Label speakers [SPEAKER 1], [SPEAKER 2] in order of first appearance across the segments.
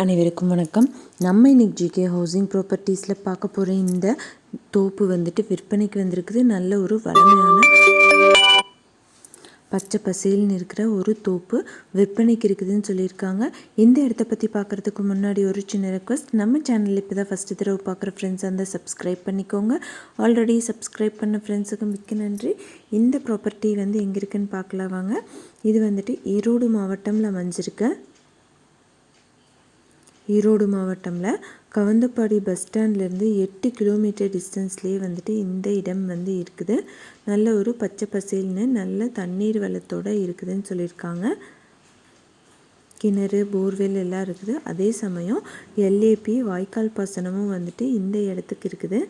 [SPEAKER 1] அனைவருக்கும் வணக்கம். நம்ம இன்னைக்கு ஜிகே ஹவுசிங் ப்ராப்பர்ட்டிஸில் பார்க்க போகிற இந்த தோப்பு வந்துட்டு விற்பனைக்கு வந்திருக்குது. நல்ல ஒரு வளமையான பச்சை பசேல்னு இருக்கிற ஒரு தோப்பு விற்பனைக்கு இருக்குதுன்னு சொல்லியிருக்காங்க. இந்த இடத்த பற்றி பார்க்குறதுக்கு முன்னாடி ஒரு சின்ன ரெக்வஸ்ட், நம்ம சேனலில் இப்போ தான் ஃபஸ்ட்டு தடவை பார்க்குற ஃப்ரெண்ட்ஸ் அந்த சப்ஸ்கிரைப் பண்ணிக்கோங்க. ஆல்ரெடி சப்ஸ்கிரைப் பண்ண ஃப்ரெண்ட்ஸுக்கு மிக்க நன்றி. இந்த ப்ராப்பர்ட்டி வந்து எங்கே இருக்குதுன்னு பார்க்கலாம் வாங்க. இது வந்துட்டு ஈரோடு மாவட்டம்ல அமைஞ்சிருக்கு. ஈரோடு மாவட்டமில் கவுந்தப்பாடி பஸ் ஸ்டாண்ட்லேருந்து 8 கிலோமீட்டர் டிஸ்டன்ஸ்லேயே வந்துட்டு இந்த இடம் வந்து இருக்குது. நல்ல ஒரு பச்சை பசேல்னு நல்ல தண்ணீர் வெள்ளத்தோடு இருக்குதுன்னு சொல்லியிருக்காங்க. கிணறு, போர்வெல் எல்லாம் இருக்குது. அதே சமயம் எல்ஏபி வாய்க்கால் பாசனமும் வந்துட்டு இந்த இடத்துக்கு இருக்குது.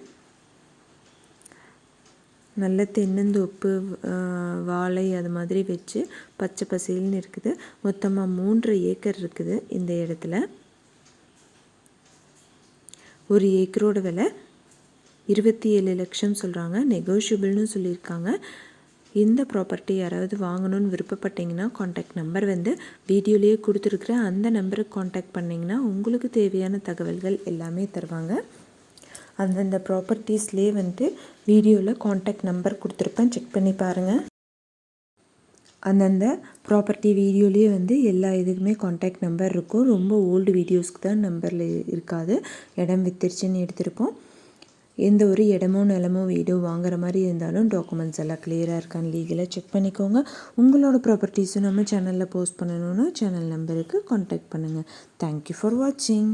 [SPEAKER 1] நல்ல தென்னந்தோப்பு, வாழை அது மாதிரி வச்சு பச்சை பசேல்னு இருக்குது. மொத்தமாக 3 ஏக்கர் இருக்குது இந்த இடத்துல. ஒரு ஏக்கரோட விலை 27 லட்சம் சொல்கிறாங்க. நெகோஷியபிள்னு சொல்லியிருக்காங்க. இந்த ப்ராப்பர்ட்டி யாராவது வாங்கணும்னு விருப்பப்பட்டீங்கன்னா காண்டாக்ட் நம்பர் வந்து வீடியோலேயே கொடுத்துருக்குறேன். அந்த நம்பருக்கு காண்டாக்ட் பண்ணிங்கன்னா உங்களுக்கு தேவையான தகவல்கள் எல்லாமே தருவாங்க. அந்தந்த ப்ராப்பர்ட்டிஸ்லேயே வந்துட்டு வீடியோவில் காண்டாக்ட் நம்பர் கொடுத்துருப்பேன், செக் பண்ணி பாருங்கள். அந்தந்த ப்ராப்பர்ட்டி வீடியோலேயே வந்து எல்லா இதுக்குமே காண்டாக்ட் நம்பர் இருக்கும். ரொம்ப ஓல்டு வீடியோஸ்க்கு தான் நம்பரில் இருக்காது. இடம் வித்துருச்சுன்னு எடுத்திருப்போம். எந்த ஒரு இடமோ நிலமோ வீடோ வாங்குற மாதிரி இருந்தாலும் டாக்குமெண்ட்ஸ் எல்லாம் கிளியராக இருக்கான்னு லீகலாக செக் பண்ணிக்கோங்க. உங்களோட ப்ராப்பர்ட்டிஸும் நம்ம சேனலில் போஸ்ட் பண்ணணுன்னா சேனல் நம்பருக்கு காண்டாக்ட் பண்ணுங்கள். தேங்க்யூ ஃபார் வாட்சிங்.